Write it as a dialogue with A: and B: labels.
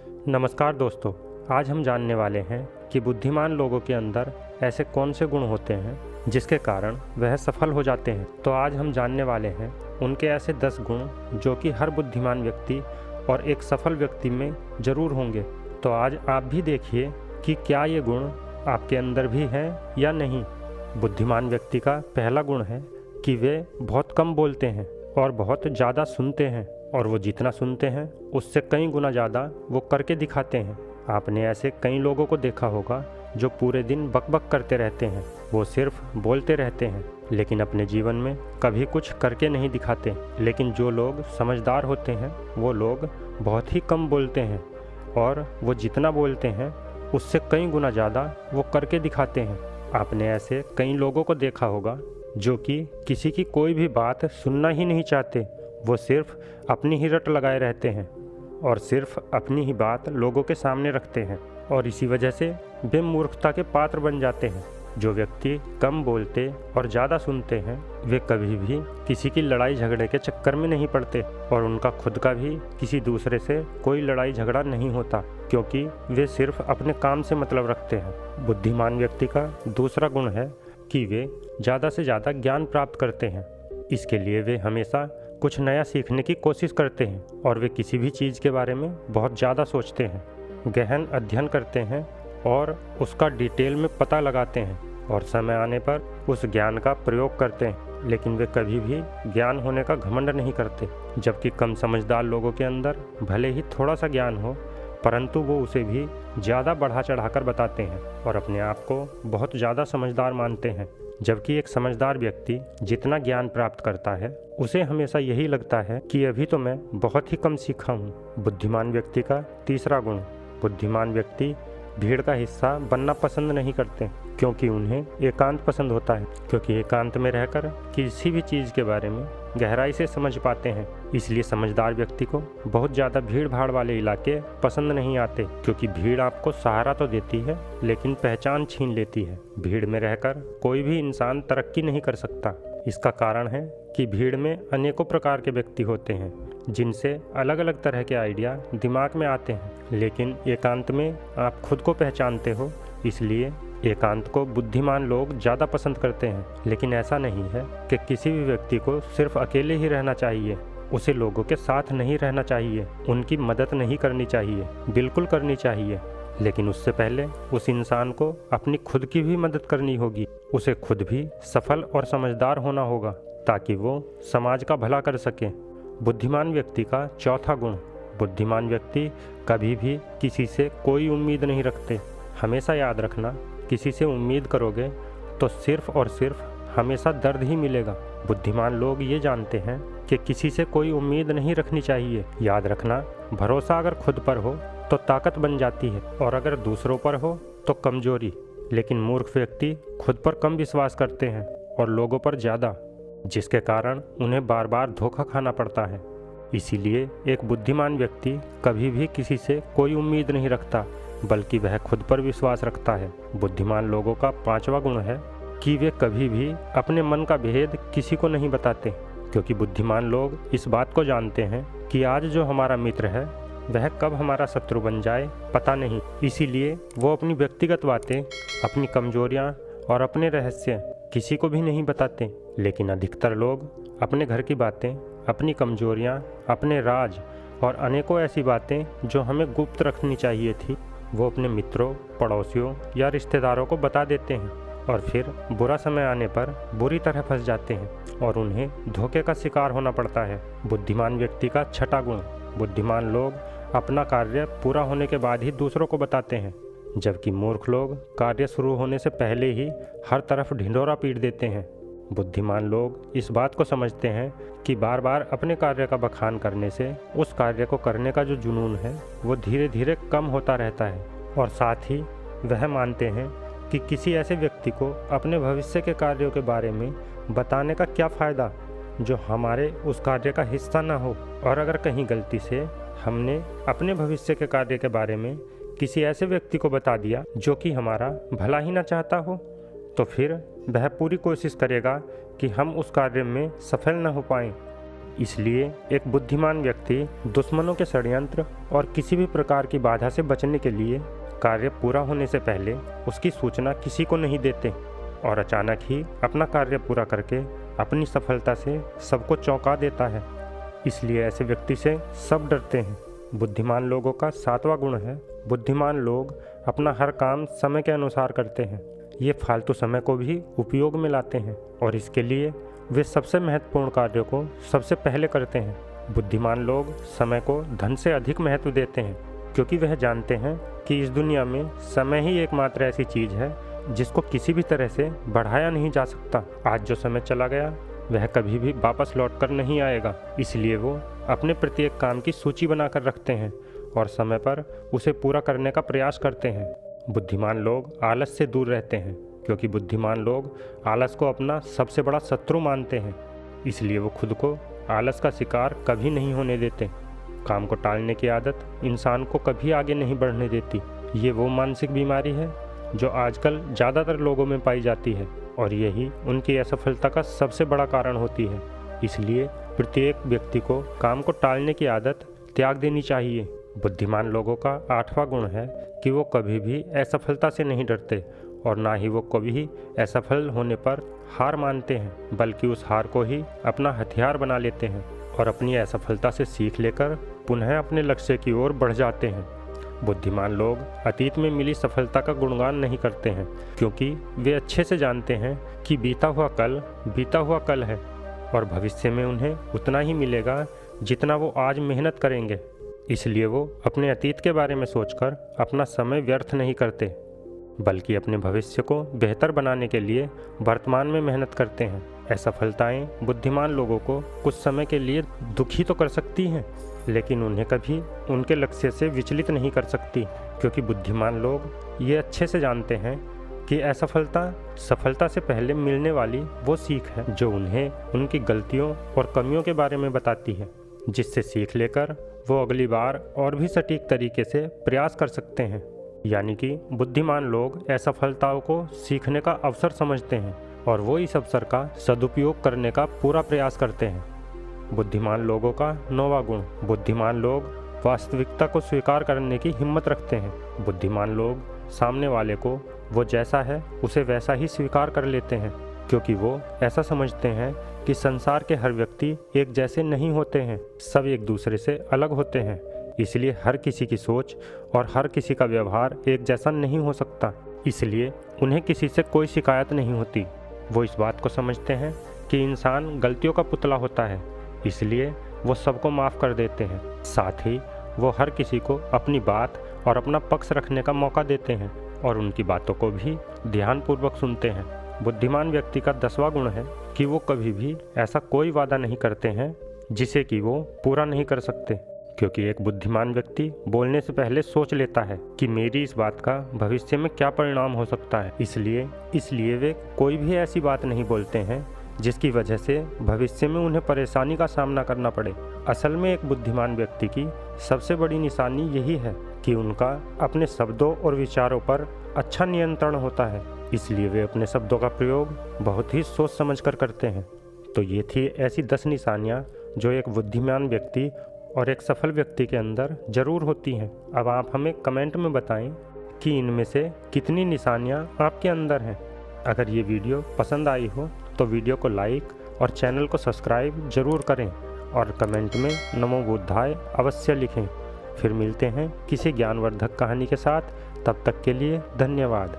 A: नमस्कार दोस्तों, आज हम जानने वाले हैं कि बुद्धिमान लोगों के अंदर ऐसे कौन से गुण होते हैं जिसके कारण वह सफल हो जाते हैं। तो आज हम जानने वाले हैं उनके ऐसे 10 गुण जो कि हर बुद्धिमान व्यक्ति और एक सफल व्यक्ति में ज़रूर होंगे। तो आज आप भी देखिए कि क्या ये गुण आपके अंदर भी हैं या नहीं। बुद्धिमान व्यक्ति का पहला गुण है कि वे बहुत कम बोलते हैं और बहुत ज़्यादा सुनते हैं, और वो जितना सुनते हैं उससे कई गुना ज़्यादा वो करके दिखाते हैं। आपने ऐसे कई लोगों को देखा होगा जो पूरे दिन बकबक करते रहते हैं, वो सिर्फ बोलते रहते हैं लेकिन अपने जीवन में कभी कुछ करके नहीं दिखाते। लेकिन जो लोग समझदार होते हैं वो लोग बहुत ही कम बोलते हैं और वो जितना बोलते हैं उससे कई गुना ज़्यादा वो करके दिखाते हैं। आपने ऐसे कई लोगों को देखा होगा जो कि किसी की कोई भी बात सुनना ही नहीं चाहते, वो सिर्फ अपनी ही रट लगाए रहते हैं और सिर्फ अपनी ही बात लोगों के सामने रखते हैं, और इसी वजह से वे मूर्खता के पात्र बन जाते हैं। जो व्यक्ति कम बोलते और ज़्यादा सुनते हैं वे कभी भी किसी की लड़ाई झगड़े के चक्कर में नहीं पड़ते, और उनका खुद का भी किसी दूसरे से कोई लड़ाई झगड़ा नहीं होता, क्योंकि वे सिर्फ अपने काम से मतलब रखते हैं। बुद्धिमान व्यक्ति का दूसरा गुण है कि वे ज़्यादा से ज़्यादा ज्ञान प्राप्त करते हैं। इसके लिए वे हमेशा कुछ नया सीखने की कोशिश करते हैं और वे किसी भी चीज़ के बारे में बहुत ज़्यादा सोचते हैं, गहन अध्ययन करते हैं और उसका डिटेल में पता लगाते हैं, और समय आने पर उस ज्ञान का प्रयोग करते हैं। लेकिन वे कभी भी ज्ञान होने का घमंड नहीं करते, जबकि कम समझदार लोगों के अंदर भले ही थोड़ा सा ज्ञान हो परंतु वो उसे भी ज़्यादा बढ़ा चढ़ाकर बताते हैं और अपने आप को बहुत ज़्यादा समझदार मानते हैं। जबकि एक समझदार व्यक्ति जितना ज्ञान प्राप्त करता है उसे हमेशा यही लगता है कि अभी तो मैं बहुत ही कम सीखा हूँ। बुद्धिमान व्यक्ति का तीसरा गुण, बुद्धिमान व्यक्ति भीड़ का हिस्सा बनना पसंद नहीं करते, क्योंकि उन्हें एकांत पसंद होता है, क्योंकि एकांत में रहकर किसी भी चीज़ के बारे में गहराई से समझ पाते हैं। इसलिए समझदार व्यक्ति को बहुत ज़्यादा भीड़ भाड़ वाले इलाके पसंद नहीं आते, क्योंकि भीड़ आपको सहारा तो देती है लेकिन पहचान छीन लेती है। भीड़ में रहकर कोई भी इंसान तरक्की नहीं कर सकता। इसका कारण है कि भीड़ में अनेकों प्रकार के व्यक्ति होते हैं जिनसे अलग अलग तरह के आइडिया दिमाग में आते हैं, लेकिन एकांत में आप खुद को पहचानते हो, इसलिए एकांत को बुद्धिमान लोग ज़्यादा पसंद करते हैं। लेकिन ऐसा नहीं है कि किसी भी व्यक्ति को सिर्फ अकेले ही रहना चाहिए, उसे लोगों के साथ नहीं रहना चाहिए, उनकी मदद नहीं करनी चाहिए, बिल्कुल करनी चाहिए, लेकिन उससे पहले उस इंसान को अपनी खुद की भी मदद करनी होगी। उसे खुद भी सफल और समझदार होना होगा ताकि वो समाज का भला कर सके। बुद्धिमान व्यक्ति का चौथा गुण, बुद्धिमान व्यक्ति कभी भी किसी से कोई उम्मीद नहीं रखते। हमेशा याद रखना, किसी से उम्मीद करोगे तो सिर्फ और सिर्फ हमेशा दर्द ही मिलेगा। बुद्धिमान लोग ये जानते हैं कि किसी से कोई उम्मीद नहीं रखनी चाहिए। याद रखना, भरोसा अगर खुद पर हो तो ताकत बन जाती है, और अगर दूसरों पर हो तो कमजोरी। लेकिन मूर्ख व्यक्ति खुद पर कम विश्वास करते हैं और लोगों पर ज़्यादा, जिसके कारण उन्हें बार बार धोखा खाना पड़ता है। इसीलिए एक बुद्धिमान व्यक्ति कभी भी किसी से कोई उम्मीद नहीं रखता, बल्कि वह खुद पर विश्वास रखता है। बुद्धिमान लोगों का पांचवा गुण है कि वे कभी भी अपने मन का भेद किसी को नहीं बताते, क्योंकि बुद्धिमान लोग इस बात को जानते हैं कि आज जो हमारा मित्र है वह कब हमारा शत्रु बन जाए पता नहीं। इसीलिए वो अपनी व्यक्तिगत बातें, अपनी कमजोरियाँ और अपने रहस्य किसी को भी नहीं बताते। लेकिन अधिकतर लोग अपने घर की बातें, अपनी कमजोरियाँ, अपने राज और अनेकों ऐसी बातें जो हमें गुप्त रखनी चाहिए थी वो अपने मित्रों, पड़ोसियों या रिश्तेदारों को बता देते हैं, और फिर बुरा समय आने पर बुरी तरह फंस जाते हैं और उन्हें धोखे का शिकार होना पड़ता है। बुद्धिमान व्यक्ति का छठा गुण, बुद्धिमान लोग अपना कार्य पूरा होने के बाद ही दूसरों को बताते हैं, जबकि मूर्ख लोग कार्य शुरू होने से पहले ही हर तरफ ढिंढोरा पीट देते हैं। बुद्धिमान लोग इस बात को समझते हैं कि बार बार अपने कार्य का बखान करने से उस कार्य को करने का जो जुनून है वो धीरे धीरे कम होता रहता है, और साथ ही वह मानते हैं कि किसी ऐसे व्यक्ति को अपने भविष्य के कार्यों के बारे में बताने का क्या फ़ायदा जो हमारे उस कार्य का हिस्सा ना हो। और अगर कहीं गलती से हमने अपने भविष्य के कार्य के बारे में किसी ऐसे व्यक्ति को बता दिया जो कि हमारा भला ही ना चाहता हो, तो फिर वह पूरी कोशिश करेगा कि हम उस कार्य में सफल न हो पाएं। इसलिए एक बुद्धिमान व्यक्ति दुश्मनों के षड्यंत्र और किसी भी प्रकार की बाधा से बचने के लिए कार्य पूरा होने से पहले उसकी सूचना किसी को नहीं देते और अचानक ही अपना कार्य पूरा करके अपनी सफलता से सबको चौंका देता है। इसलिए ऐसे व्यक्ति से सब डरते हैं। बुद्धिमान लोगों का 7वां गुण है, बुद्धिमान लोग अपना हर काम समय के अनुसार करते हैं। ये फालतू समय को भी उपयोग में लाते हैं और इसके लिए वे सबसे महत्वपूर्ण कार्यों को सबसे पहले करते हैं। बुद्धिमान लोग समय को धन से अधिक महत्व देते हैं क्योंकि वह जानते हैं कि इस दुनिया में समय ही एकमात्र ऐसी चीज़ है जिसको किसी भी तरह से बढ़ाया नहीं जा सकता। आज जो समय चला गया वह कभी भी वापस लौट कर नहीं आएगा। इसलिए वो अपने प्रत्येक काम की सूची बनाकर रखते हैं और समय पर उसे पूरा करने का प्रयास करते हैं। बुद्धिमान लोग आलस से दूर रहते हैं क्योंकि बुद्धिमान लोग आलस को अपना सबसे बड़ा शत्रु मानते हैं। इसलिए वो खुद को आलस का शिकार कभी नहीं होने देते। काम को टालने की आदत इंसान को कभी आगे नहीं बढ़ने देती। ये वो मानसिक बीमारी है जो आजकल ज़्यादातर लोगों में पाई जाती है और यही उनकी असफलता का सबसे बड़ा कारण होती है। इसलिए प्रत्येक व्यक्ति को काम को टालने की आदत त्याग देनी चाहिए। बुद्धिमान लोगों का 8वां गुण है कि वो कभी भी असफलता से नहीं डरते और ना ही वो कभी असफल होने पर हार मानते हैं, बल्कि उस हार को ही अपना हथियार बना लेते हैं और अपनी असफलता से सीख लेकर पुनः अपने लक्ष्य की ओर बढ़ जाते हैं। बुद्धिमान लोग अतीत में मिली सफलता का गुणगान नहीं करते हैं क्योंकि वे अच्छे से जानते हैं कि बीता हुआ कल है और भविष्य में उन्हें उतना ही मिलेगा जितना वो आज मेहनत करेंगे। इसलिए वो अपने अतीत के बारे में सोचकर अपना समय व्यर्थ नहीं करते, बल्कि अपने भविष्य को बेहतर बनाने के लिए वर्तमान में मेहनत करते हैं। असफलताएं बुद्धिमान लोगों को कुछ समय के लिए दुखी तो कर सकती हैं, लेकिन उन्हें कभी उनके लक्ष्य से विचलित नहीं कर सकती क्योंकि बुद्धिमान लोग ये अच्छे से जानते हैं कि असफलता सफलता से पहले मिलने वाली वो सीख है जो उन्हें उनकी गलतियों और कमियों के बारे में बताती है, जिससे सीख लेकर वो अगली बार और भी सटीक तरीके से प्रयास कर सकते हैं। यानी कि बुद्धिमान लोग असफलताओं को सीखने का अवसर समझते हैं और वो इस अवसर का सदुपयोग करने का पूरा प्रयास करते हैं। बुद्धिमान लोगों का 9वां गुण, बुद्धिमान लोग वास्तविकता को स्वीकार करने की हिम्मत रखते हैं। बुद्धिमान लोग सामने वाले को वो जैसा है उसे वैसा ही स्वीकार कर लेते हैं क्योंकि वो ऐसा समझते हैं कि संसार के हर व्यक्ति एक जैसे नहीं होते हैं, सब एक दूसरे से अलग होते हैं। इसलिए हर किसी की सोच और हर किसी का व्यवहार एक जैसा नहीं हो सकता। इसलिए उन्हें किसी से कोई शिकायत नहीं होती। वो इस बात को समझते हैं कि इंसान गलतियों का पुतला होता है, इसलिए वो सबको माफ़ कर देते हैं। साथ ही वो हर किसी को अपनी बात और अपना पक्ष रखने का मौका देते हैं और उनकी बातों को भी ध्यानपूर्वक सुनते हैं। बुद्धिमान व्यक्ति का 10वां गुण है कि वो कभी भी ऐसा कोई वादा नहीं करते हैं जिसे कि वो पूरा नहीं कर सकते, क्योंकि एक बुद्धिमान व्यक्ति बोलने से पहले सोच लेता है कि मेरी इस बात का भविष्य में क्या परिणाम हो सकता है। इसलिए वे कोई भी ऐसी बात नहीं बोलते हैं जिसकी वजह से भविष्य में उन्हें परेशानी का सामना करना पड़े। असल में एक बुद्धिमान व्यक्ति की सबसे बड़ी निशानी यही है कि उनका अपने शब्दों और विचारों पर अच्छा नियंत्रण होता है। इसलिए वे अपने शब्दों का प्रयोग बहुत ही सोच समझ कर करते हैं। तो ये थी ऐसी 10 निशानियाँ जो एक बुद्धिमान व्यक्ति और एक सफल व्यक्ति के अंदर ज़रूर होती हैं। अब आप हमें कमेंट में बताएं कि इनमें से कितनी निशानियाँ आपके अंदर हैं। अगर ये वीडियो पसंद आई हो तो वीडियो को लाइक और चैनल को सब्सक्राइब ज़रूर करें और कमेंट में नमो बुद्धाय अवश्य लिखें। फिर मिलते हैं किसी ज्ञानवर्धक कहानी के साथ। तब तक के लिए धन्यवाद।